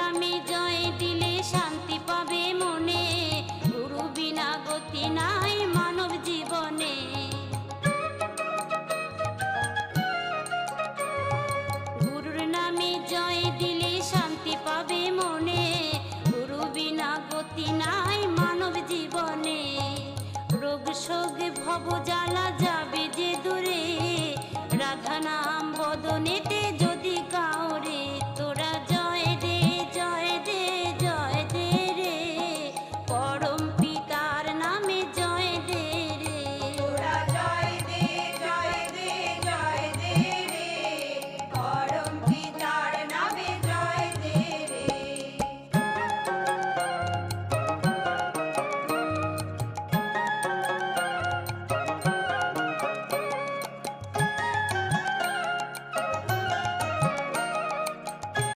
নামে জয় দিলে শান্তি পাবে মনে, গুরু বিনা গতি নাই মানব জীবনে। গুরুর নামে জয় দিলে শান্তি পাবে মনে, গুরু বিনা গতি নাই মানব জীবনে। রোগ শোক ভব